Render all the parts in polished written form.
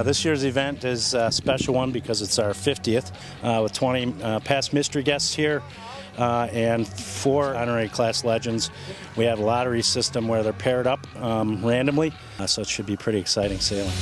This year's event is a special one because it's our 50th with 20 past mystery guests here and 4 honorary class legends. We have a lottery system where they're paired up randomly, so it should be pretty exciting sailing.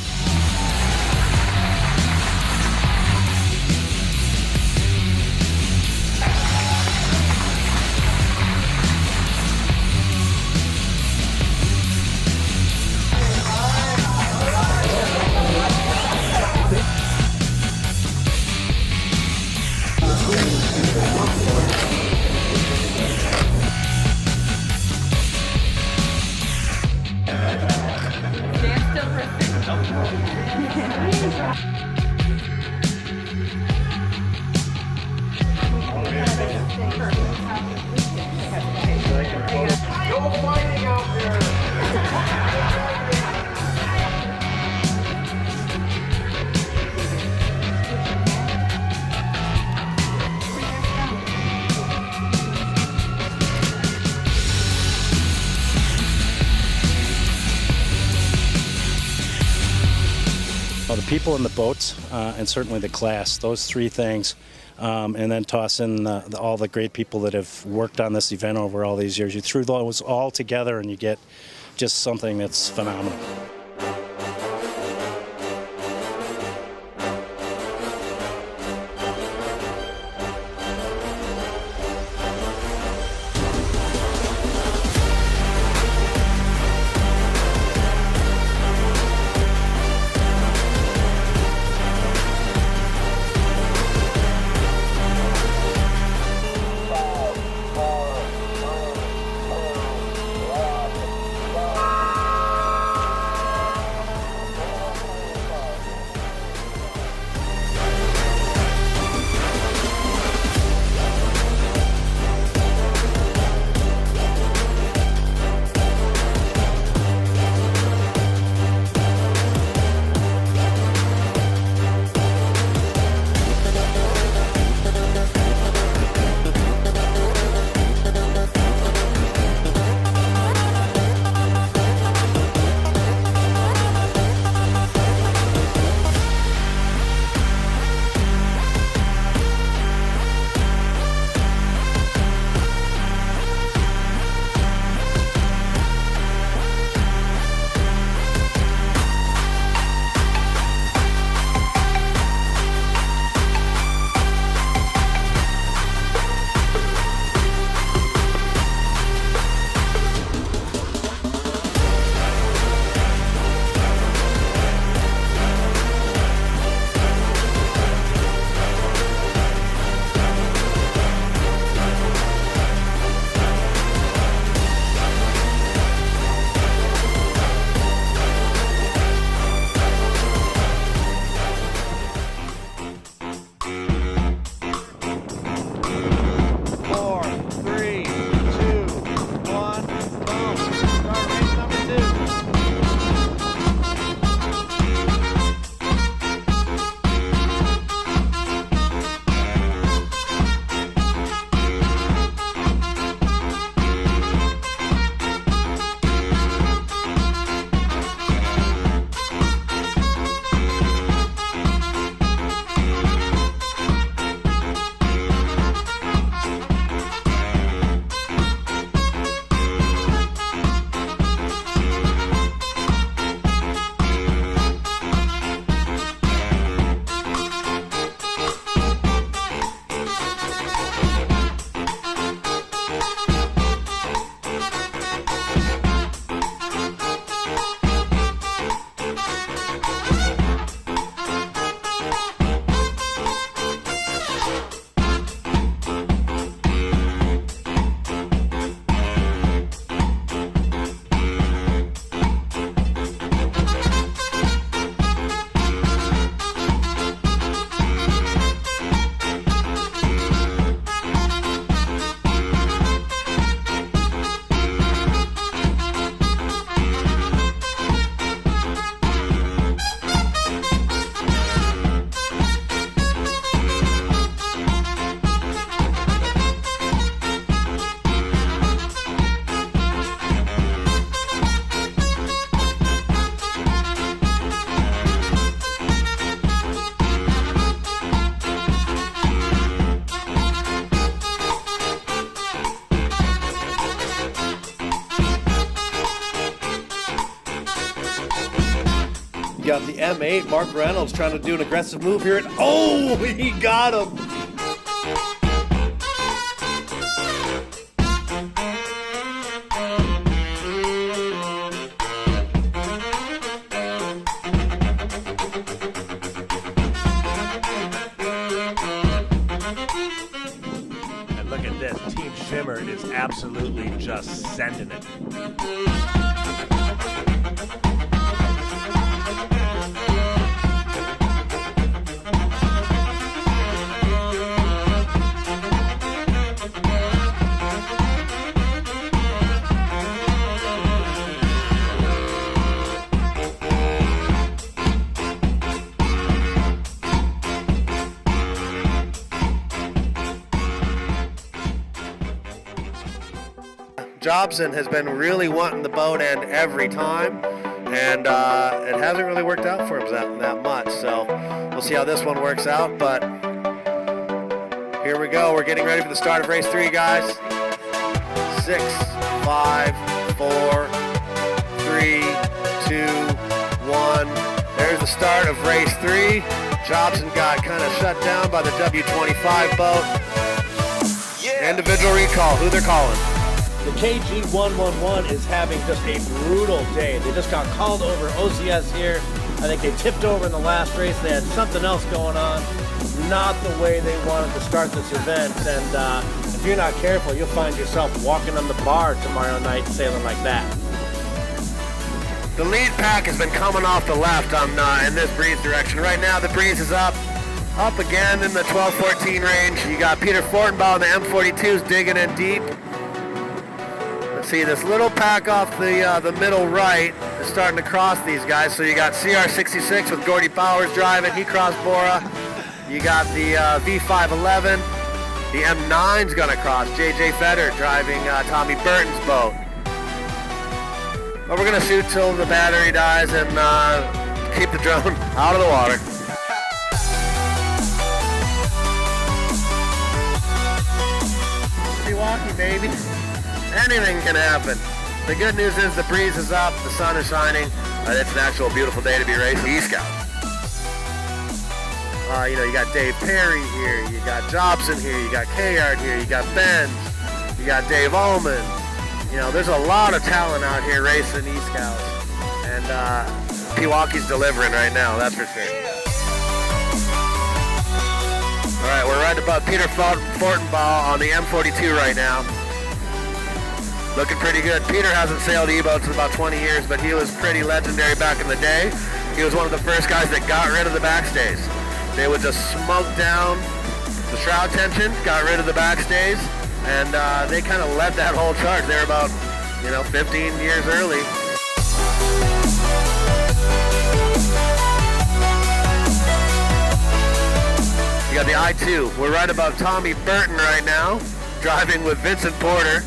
Well, the people in the boats and certainly the class, those 3 things, and then toss in all the great people that have worked on this event over all these years. You threw those all together and you get just something that's phenomenal. got the M8, Mark Reynolds, trying to do an aggressive move here. And oh, he got him. And look at this. Team Shimmer is absolutely just sending it. Jobson has been really wanting the boat end every time, and it hasn't really worked out for him that much. So we'll see how this one works out. But here we go. We're getting ready for the start of race 3, guys. 6, 5, 4, 3, 2, 1. There's the start of race 3. Jobson got kind of shut down by the W25 boat. Yeah. Individual recall. Who they're calling? The KG111 is having just a brutal day. They just got called over OCS here. I think they tipped over in the last race. They had something else going on. Not the way they wanted to start this event. And if you're not careful, you'll find yourself walking on the bar tomorrow night sailing like that. The lead pack has been coming off the left on in this breeze direction. Right now the breeze is up again in the 12-14 range. You got Peter Fortenbaugh and the M42s digging in deep. See, this little pack off the middle right is starting to cross these guys. So you got CR66 with Gordy Powers driving. He crossed Bora. You got the V511. The M9's going to cross. JJ Feder driving Tommy Burton's boat. But we're going to shoot till the battery dies and keep the drone out of the water. Milwaukee, baby. Anything can happen. The good news is the breeze is up, the sun is shining, and it's an actual beautiful day to be racing E-Scow. You got Dave Perry here, you got Jobson here, you got Kayard here, you got Benz, you got Dave Ullman. There's a lot of talent out here racing E-Scows, and Pewaukee delivering right now, that's for sure. All right, we're right above Peter Fortenbaugh on the M42 right now. Looking pretty good. Peter hasn't sailed E-boats in about 20 years, but he was pretty legendary back in the day. He was one of the first guys that got rid of the backstays. They would just smoke down the shroud tension, got rid of the backstays, and they kind of led that whole charge. They were about, 15 years early. You got the I-2. We're right above Tommy Burton right now, driving with Vincent Porter.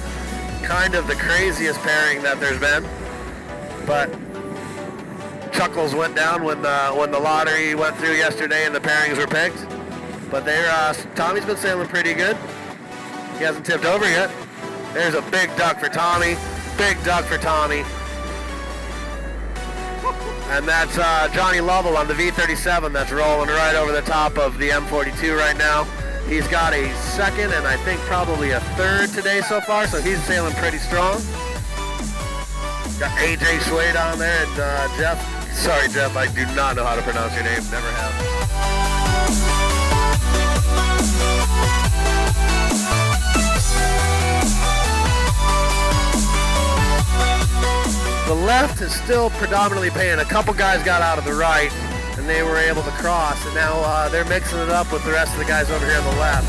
Kind of the craziest pairing that there's been, but Chuckles went down when the lottery went through yesterday and the pairings were picked. But Tommy's been sailing pretty good. He hasn't tipped over yet. There's a big duck for Tommy. Big duck for Tommy. And that's Johnny Lovell on the V37 that's rolling right over the top of the M42 right now. He's got a second and I think probably a third today so far, so he's sailing pretty strong. Got AJ Schwade on there and Jeff. Sorry, Jeff, I do not know how to pronounce your name. Never have. The left is still predominantly paying. A couple guys got out of the right, and they were able to cross, and now they're mixing it up with the rest of the guys over here on the left.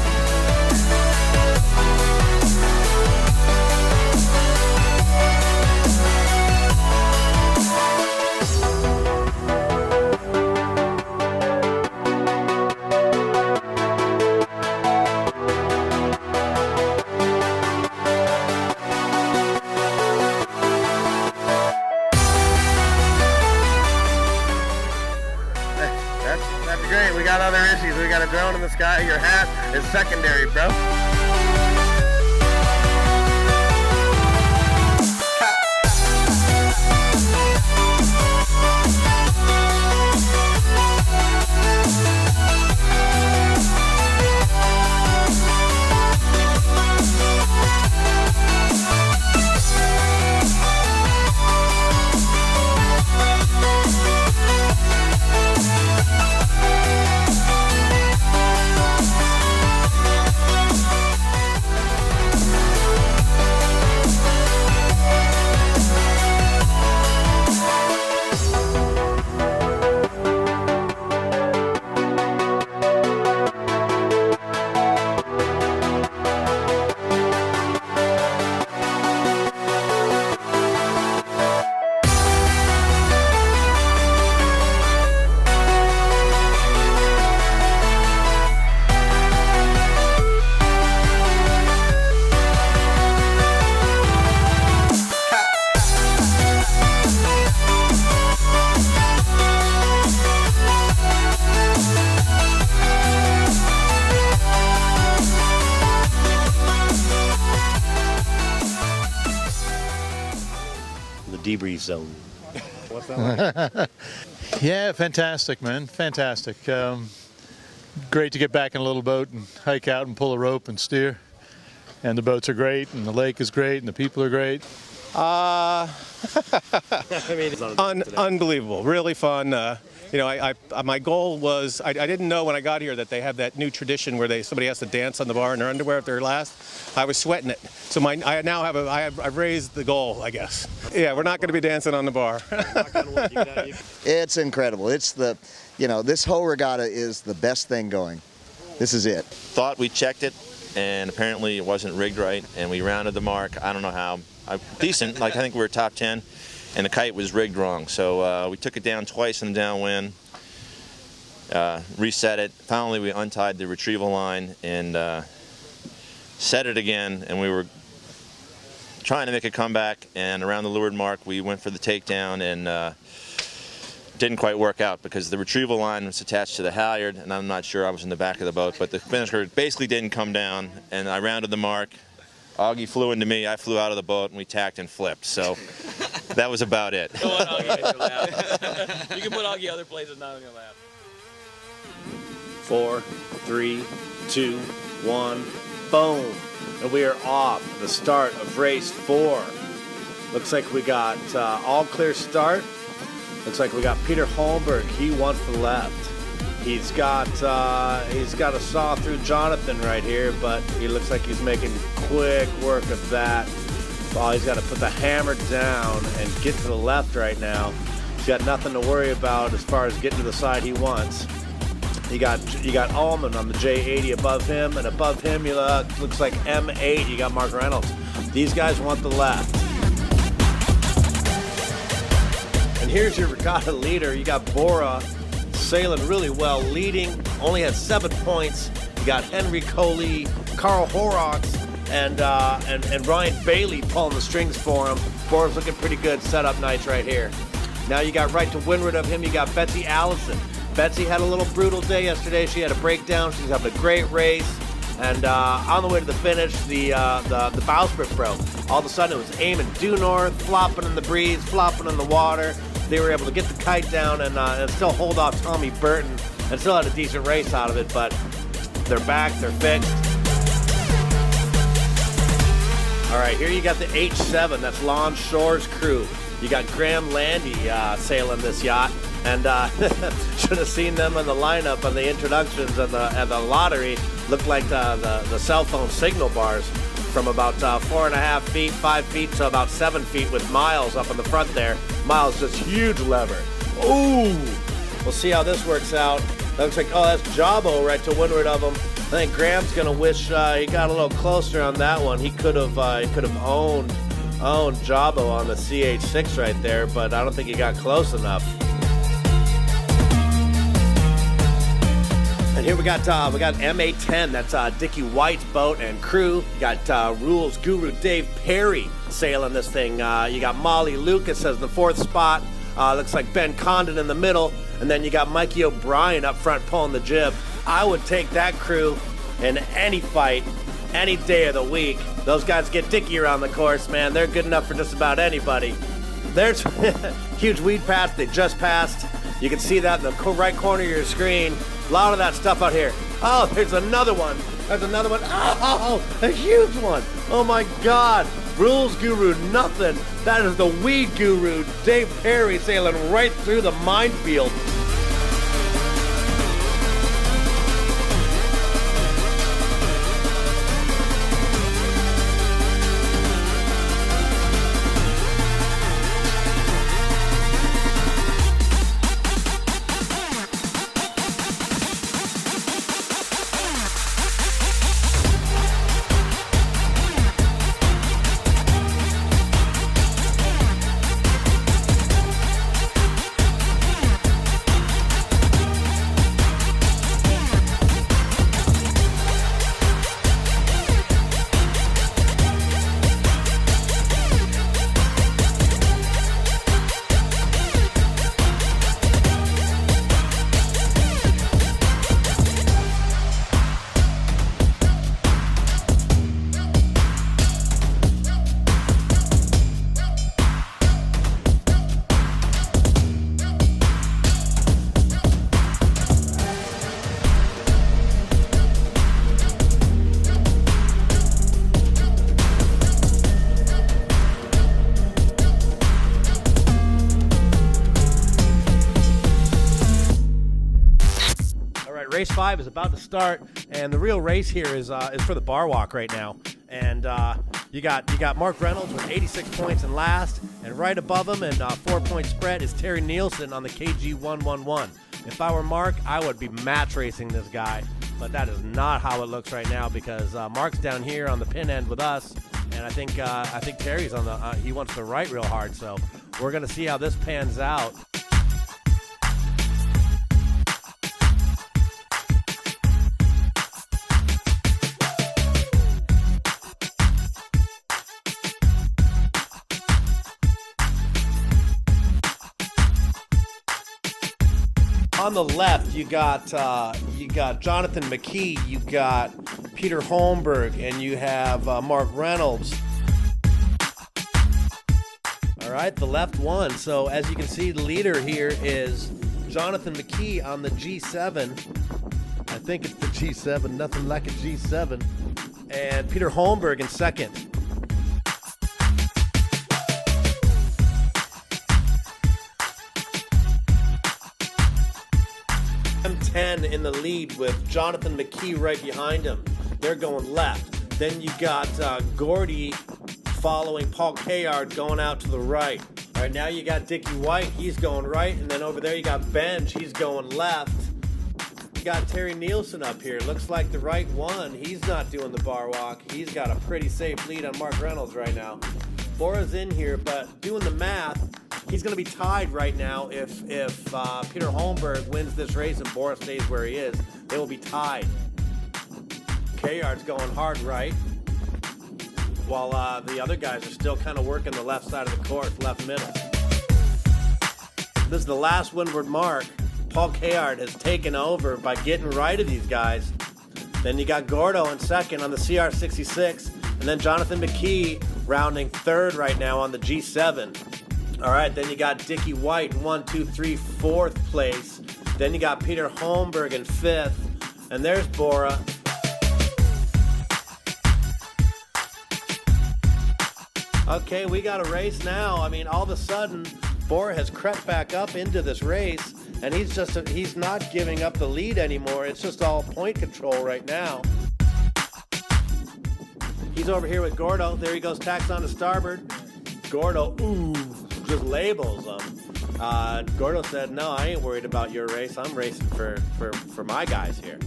That's great. We got other issues. We got a drone in the sky. Your hat is secondary, bro. the debrief zone. What's that like? Yeah, fantastic, man. Fantastic. Great to get back in a little boat and hike out and pull a rope and steer. And the boats are great, and the lake is great, and the people are great. I mean, unbelievable, really fun. You know, my goal was, I didn't know when I got here that they have that new tradition where somebody has to dance on the bar in their underwear if they're last. I was sweating it. So I've raised the goal, I guess. Yeah, we're not going to be dancing on the bar. It's incredible. It's this whole regatta is the best thing going. This is it. Thought we checked it, and apparently it wasn't rigged right, and we rounded the mark. I don't know how. Decent, like I think we were top 10, and the kite was rigged wrong. So we took it down twice in the downwind, reset it. Finally, we untied the retrieval line and set it again, and we were trying to make a comeback, and around the leeward mark, we went for the takedown, and didn't quite work out because the retrieval line was attached to the halyard, and I'm not sure, I was in the back of the boat, but the finisher basically didn't come down, and I rounded the mark. Augie flew into me, I flew out of the boat, and we tacked and flipped. So that was about it. Go on, Augie. You can put Augie other places, not gonna laugh. 4, 3, 2, 1, boom. And we are off the start of race 4. Looks like we got all clear start. Looks like we got Peter Holmberg. He won for the left. He's got a saw through Jonathan right here, but he looks like he's making quick work of that. Oh, he's got to put the hammer down and get to the left right now. He's got nothing to worry about as far as getting to the side he wants. You got Allman on the J80 above him, and above him looks like M8. You got Mark Reynolds. These guys want the left. And here's your regatta leader. You got Bora sailing really well, leading, only has 7 points. You got Henry Coley, Carl Horrocks, and Ryan Bailey pulling the strings for him. Bora's looking pretty good, setup nights right here. Now you got right to windward of him, you got Betsy Allison. Betsy had a little brutal day yesterday. She had a breakdown. She's having a great race. And on the way to the finish, the bowsprit broke. All of a sudden, it was aiming due north, flopping in the breeze, flopping in the water. They were able to get the kite down and still hold off Tommy Burton and still had a decent race out of it, but they're back, they're fixed. All right, here you got the H7, that's Lon Shore's crew. You got Graham Landy sailing this yacht, and should have seen them in the lineup on the introductions and the lottery. Looked like the cell phone signal bars from about 4.5 feet, 5 feet to about 7 feet with Miles up in the front there. Miles just huge lever. Ooh! We'll see how this works out. That looks like, oh, that's Jabo right to windward of him. I think Graham's gonna wish he got a little closer on that one. He could have owned Jabo on the CH6 right there, but I don't think he got close enough. And here we got MA10. That's Dickie White's boat and crew. You got rules guru Dave Perry sailing this thing. You got Molly Lucas as the 4th spot. Looks like Ben Condon in the middle. And then you got Mikey O'Brien up front pulling the jib. I would take that crew in any fight, any day of the week. Those guys get Dickie around the course, man. They're good enough for just about anybody. There's huge weed patch they just passed. You can see that in the right corner of your screen. A lot of that stuff out here. Oh, there's another one. There's another one. Oh, a huge one. Oh my God. Rules guru, nothing. That is the weed guru, Dave Perry, sailing right through the minefield. race 5 is about to start, and the real race here is for the bar walk right now. And you got Mark Reynolds with 86 points in last, and right above him and 4-point spread is Terry Nielsen on the KG 111. If I were Mark, I would be match racing this guy, but that is not how it looks right now because Mark's down here on the pin end with us, and I think Terry's on the he wants to right real hard. So we're gonna see how this pans out. On the left, you got Jonathan McKee, you got Peter Holmberg, and you have Mark Reynolds. All right, the left one. So as you can see, the leader here is Jonathan McKee on the G7. I think it's the G7, nothing like a G7. And Peter Holmberg in second. M10 in the lead with Jonathan McKee right behind him. They're going left. Then you got Gordy following Paul Kayard going out to the right. All right, now you got Dickie White. He's going right. And then over there you got Benj. He's going left. You got Terry Nielsen up here. Looks like the right one. He's not doing the bar walk. He's got a pretty safe lead on Mark Reynolds right now. Bora's in here, but doing the math, he's going to be tied right now if Peter Holmberg wins this race and Bora stays where he is. They will be tied. Kayard's going hard right, while the other guys are still kind of working the left side of the course, left middle. This is the last windward mark. Paul Kayard has taken over by getting right of these guys. Then you got Gordo in second on the CR66, and then Jonathan McKee rounding third right now on the G7. All right, then you got Dickie White in 1, 2, 3, fourth place. Then you got Peter Holmberg in fifth, and there's Bora. Okay, we got a race now. I mean, all of a sudden, Bora has crept back up into this race, and he's not giving up the lead anymore. It's just all point control right now. He's over here with Gordo. There he goes, tacks on to starboard. Gordo, just labels him. Gordo said, no, I ain't worried about your race. I'm racing for my guys here.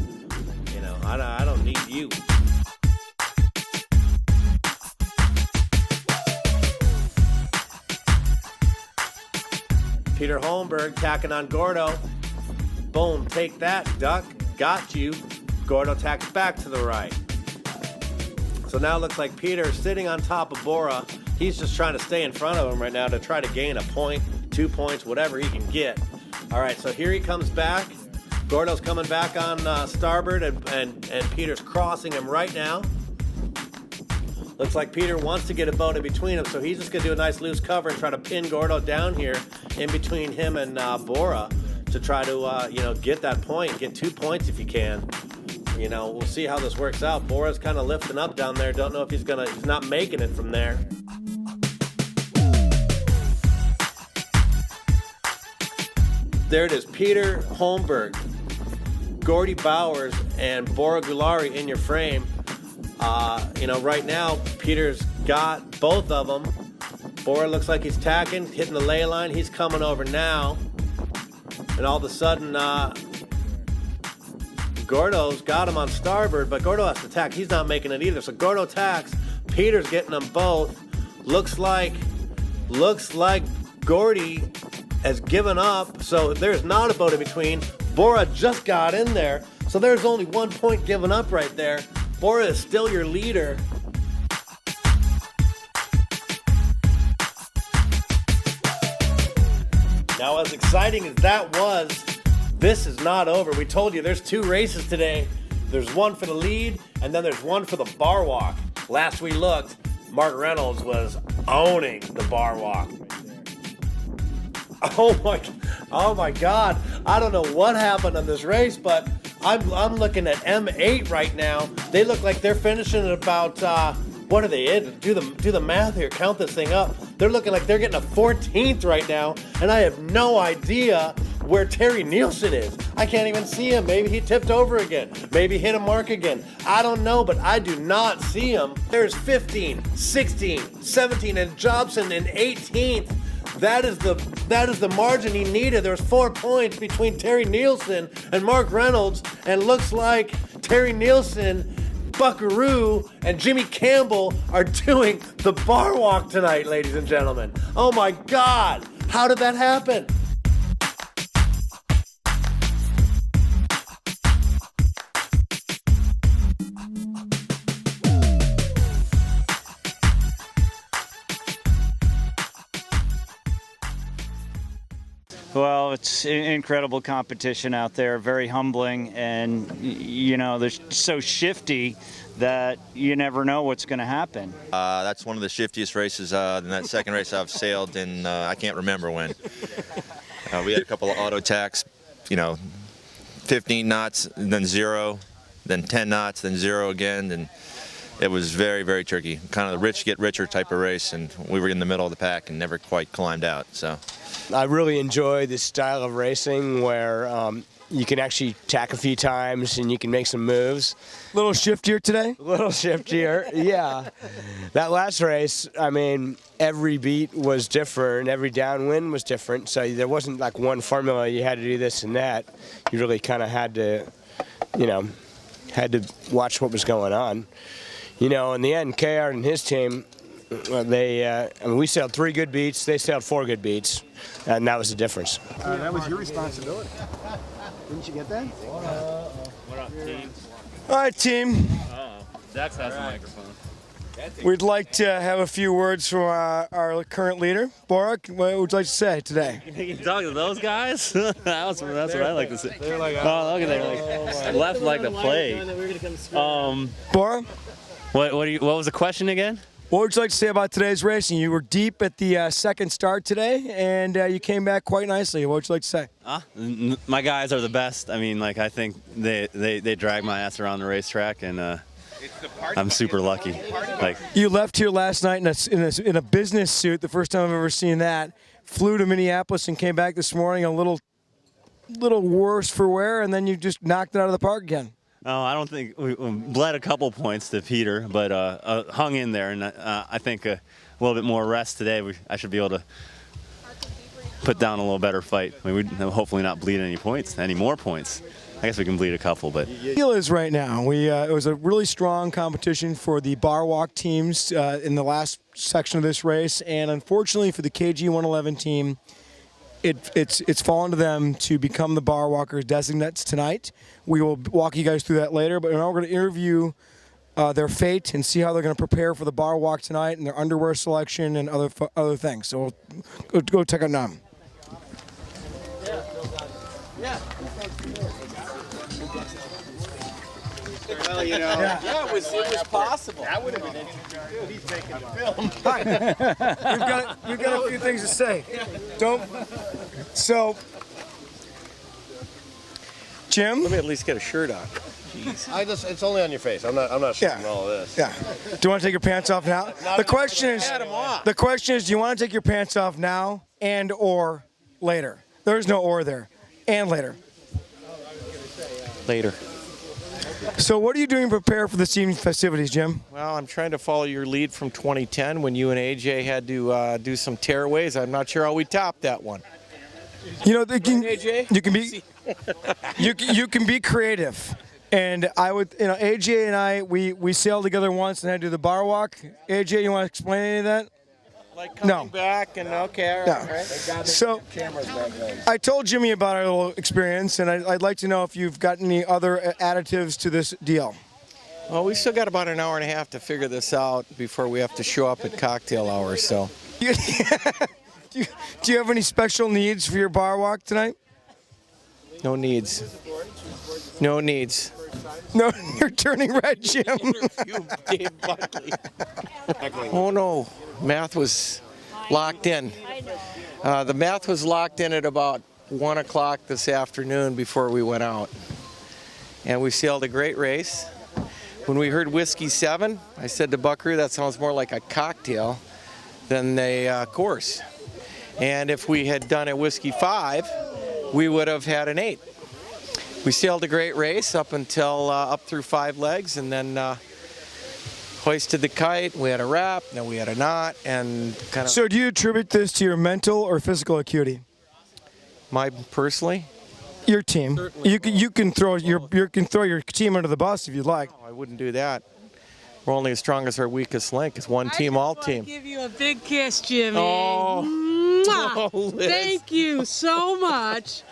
You know, I don't need you. Peter Holmberg tacking on Gordo. Boom, take that, duck. Got you. Gordo tacks back to the right. So now it looks like Peter sitting on top of Bora. He's just trying to stay in front of him right now to try to gain a point, 2 points, whatever he can get. All right, so here he comes back. Gordo's coming back on starboard, and Peter's crossing him right now. Looks like Peter wants to get a boat in between them, so he's just going to do a nice loose cover and try to pin Gordo down here in between him and Bora to try to, get that point, get 2 points if you can. You know, we'll see how this works out. Bora's kind of lifting up down there. Don't know if he's not making it from there. There it is, Peter Holmberg, Gordy Bowers, and Bora Gulari in your frame. Right now, Peter's got both of them. Bora looks like he's tacking, hitting the ley line. He's coming over now. And all of a sudden, Gordo's got him on starboard, but Gordo has to tack. He's not making it either. So Gordo tacks. Peter's getting them both. Looks like Gordy has given up. So there's not a boat in between. Bora just got in there. So there's only 1 point given up right there. Bora is still your leader. Now, as exciting as that was, this is not over. We told you there's 2 races today. There's one for the lead, and then there's one for the bar walk. Last we looked, Mark Reynolds was owning the bar walk. Oh my God. I don't know what happened on this race, but I'm looking at M8 right now. They look like they're finishing at about, what are they in? Do the math here. Count this thing up. They're looking like they're getting a 14th right now, and I have no idea where Terry Nielsen is. I can't even see him. Maybe he tipped over again. Maybe hit a mark again. I don't know, but I do not see him. There's 15, 16, 17, and Jobson in 18th. That is the margin he needed. There's 4 points between Terry Nielsen and Mark Reynolds, and looks like Terry Nielsen, Buckaroo, and Jimmy Campbell are doing the bar walk tonight, ladies and gentlemen. Oh my God, how did that happen? Well, it's incredible competition out there, very humbling, and you know, they're so shifty that you never know what's going to happen. That's one of the shiftiest races in that second race I've sailed in, I can't remember when. We had a couple of auto tacks, 15 knots, and then 0, then 10 knots, then 0 again, and it was very, very tricky. Kind of the rich get richer type of race, and we were in the middle of the pack and never quite climbed out. So I really enjoy this style of racing where you can actually tack a few times and you can make some moves. A little shiftier today? A little shiftier, yeah. That last race, I mean, every beat was different, every downwind was different, so there wasn't like one formula, you had to do this and that. You really kind of had to, watch what was going on. In the end, KR and his team, we sailed 3 good beats, they sailed 4 good beats, and that was the difference. That was your responsibility. Didn't you get that? What up, team? All right, team. Dax has the microphone. We'd like to have a few words from our current leader. Borak, what would you like to say today? You talking to those guys? That's what I like to say. Oh, look at that. Left like the plague. Borak, What was the question again? what would you like to say about today's racing? You were deep at the second start today, and you came back quite nicely. What would you like to say? My guys are the best. I mean, I think they drag my ass around the racetrack, and I'm super lucky. You left here last night in a business suit, the first time I've ever seen that. Flew to Minneapolis and came back this morning a little worse for wear, and then you just knocked it out of the park again. Oh, I don't think we bled a couple points to Peter, but hung in there, and I think a little bit more rest today. I should be able to put down a little better fight. I mean, we'd hopefully not bleed any more points. I guess we can bleed a couple, but. Deal is right now. It was a really strong competition for the bar walk teams in the last section of this race, and unfortunately for the KG 111 team, it's fallen to them to become the bar walkers designates tonight. We will walk you guys through that later, but now we're going to interview their fate and see how they're going to prepare for the bar walk tonight and their underwear selection and other things. So we'll go check it out. Yeah. Well, it was possible. That would have been interesting. He's making a film. Hi. We've got a few things to say. Jim? Let me at least get a shirt on. Jeez. It's only on your face. I'm not shooting all of this. Yeah. Do you want to take your pants off now? The question is, do you want to take your pants off now and or later? There's no or there. And later. Later. So what are you doing to prepare for this evening's festivities, Jim? Well, I'm trying to follow your lead from 2010 when you and AJ had to do some tearaways. I'm not sure how we topped that one. You can be creative. And I would, AJ and I, we sailed together once and had to do the bar walk. AJ, you want to explain any of that? Like coming back and okay, all right. So I told Jimmy about our little experience, and I'd like to know if you've got any other additives to this deal. Well, we still got about an hour and a half to figure this out before we have to show up at cocktail hour. So, do you have any special needs for your bar walk tonight? No needs. No needs. No, you're turning red, Jim. You, Dave Buckley. Oh no, math was locked in. The math was locked in at about 1 o'clock this afternoon before we went out. And we sailed a great race. When we heard Whiskey 7, I said to Buckaroo, that sounds more like a cocktail than a course. And if we had done a Whiskey 5, we would have had an 8. We sailed a great race up until up through 5 legs, and then hoisted the kite. We had a wrap, then we had a knot, and kind of. So do you attribute this to your mental or physical acuity? My personally. Your team. You can throw your team under the bus if you'd like. No, I wouldn't do that. We're only as strong as our weakest link. It's one team, all team. I give you a big kiss, Jimmy. Oh, Mwah! oh, Liz. Thank you so much.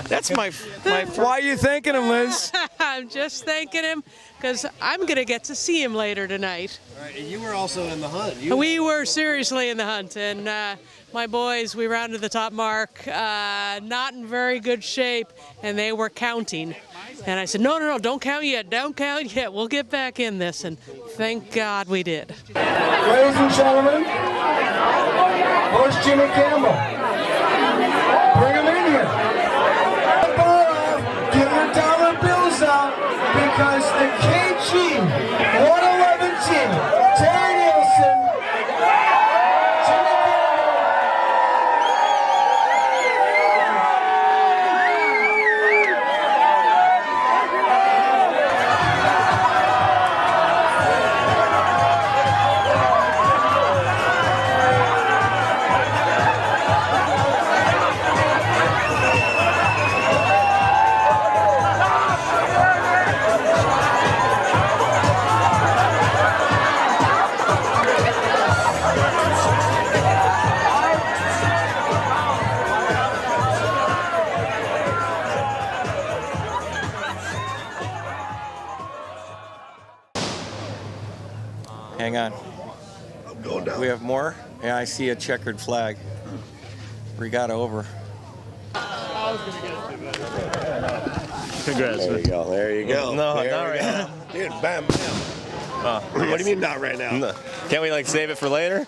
That's my. Why are you thanking him, Liz? I'm just thanking him because I'm going to get to see him later tonight. All right, and you were also in the hunt. We were seriously in the hunt, and my boys, we rounded the top mark, not in very good shape, and they were counting. And I said, no, don't count yet, don't count yet. We'll get back in this, and thank God we did. Ladies and gentlemen, horse Jimmy Campbell. Bring him in here. Get your dollar bills out because the KG 111 team, Terry Nielsen, Jimmy Hang on. I'm going down. We have more? Yeah, I see a checkered flag. Regatta over. Congrats. There you go. There you go. No, there not we right go. now. Dude, bam, bam. What do you mean not right now? No. Can't we like save it for later?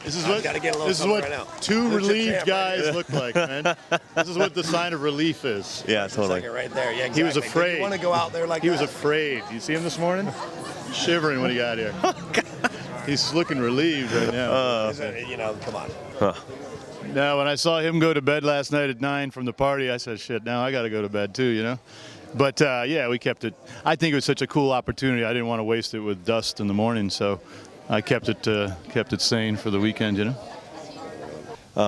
This is Gotta get a little something right now. two Lift your relieved champ guys right look like, man. This is what the sign of relief is. Yeah, It's totally. like it right there. Yeah, exactly. He was afraid. You want to go out there like He that? was afraid. You see him this morning? Shivering when he got here. He's looking relieved right now. You know, come on. Now, when I saw him go to bed last night at 9 from the party, I said, shit, now I got to go to bed too, you know? But, yeah, we kept it. I think it was such a cool opportunity. I didn't want to waste it with dust in the morning, so I kept it sane for the weekend, you know?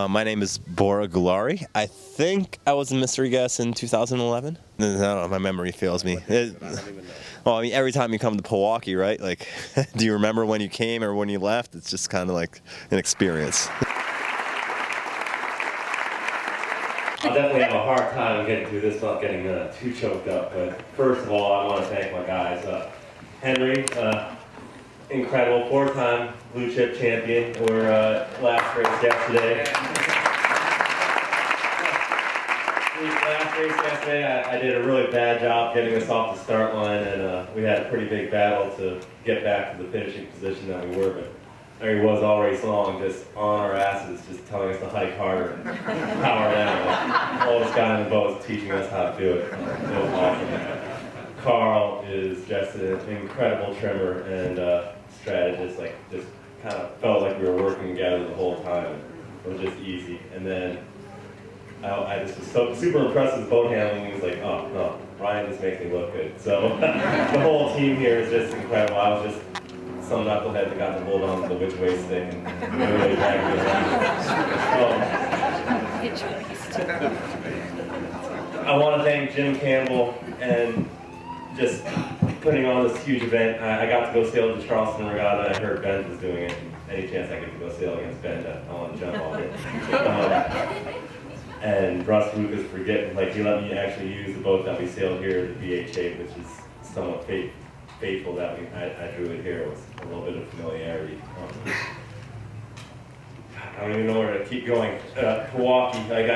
My name is Bora Gulari. I think I was a mystery guest in 2011. I don't know, my memory fails me. Well, I mean, every time you come to Milwaukee, right? Like, do you remember when you came or when you left? It's just kind of like an experience. I'll definitely have a hard time getting through this without getting too choked up. But first of all, I want to thank my guys. Henry, incredible 4-time blue chip champion. We're last race yesterday. Last race yesterday, I did a really bad job getting us off the start line, and we had a pretty big battle to get back to the finishing position that we were. But there he was all race long, just on our asses, just telling us to hike harder and power down. All this guy in the boat is teaching us how to do it. It was awesome. Carl is just an incredible trimmer and strategist. Like, just kind of felt like we were working together the whole time. It was just easy. And then I just was so super impressed with boat handling. He was like, oh no, Ryan just makes me look good. So the whole team here is just incredible. I was just some knucklehead that got to hold on to the which way stick and really drag me around. I want to thank Jim Campbell and just putting on this huge event. I got to go sail the Charleston Regatta, and I heard Ben was doing it. Any chance I get to go sail against Ben, I want to jump on it. And Russ Lucas for getting, like, he let me actually use the boat that we sailed here, the BHA, which is somewhat faithful that I drew it here. It was a little bit of familiarity. I don't even know where to keep going. Milwaukee, like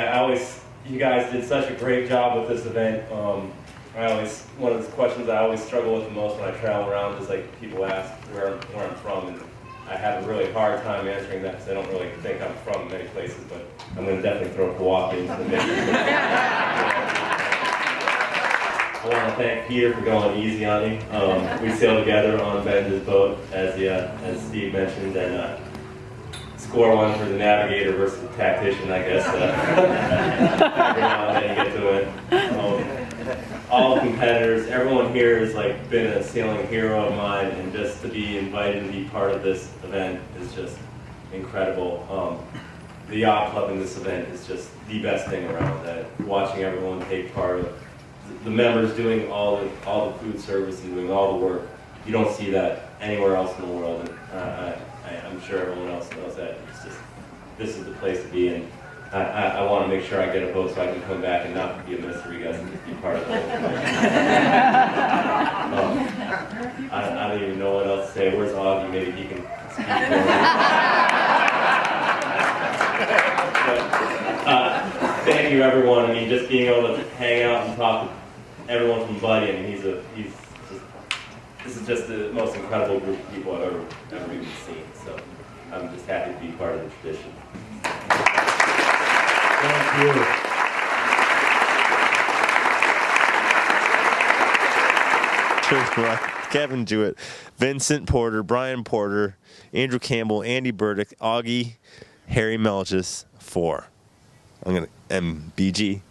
you guys did such a great job with this event. One of the questions I always struggle with the most when I travel around is like people ask where I'm from, and I have a really hard time answering that because I don't really think I'm from many places, but I'm going to definitely throw Milwaukee into the mix. I want to thank Peter for going easy on me. We sailed together on Ben's boat, as Steve mentioned, and score one for the navigator versus the tactician, I guess. Every now and then you get to win. All the competitors, everyone here has like been a sailing hero of mine, and just to be invited to be part of this event is just incredible. The yacht club in this event is just the best thing around. That watching everyone take part of the members doing all the food service and doing all the work, you don't see that anywhere else in the world. And I'm sure everyone else knows that. It's just, this is the place to be, and I want to make sure I get a boat so I can come back and not be a mystery guest and just be part of the whole thing. I don't even know what else to say. Where's Augie? Maybe he can speak for me. Thank you, everyone. I mean, just being able to hang out and talk to everyone from Buddy. I mean, this is just the most incredible group of people I've ever even seen. So I'm just happy to be part of the tradition. Thank you. Kevin Jewett, Vincent Porter, Brian Porter, Andrew Campbell, Andy Burdick, Augie, Harry Melchis, 4. I'm going to MBG.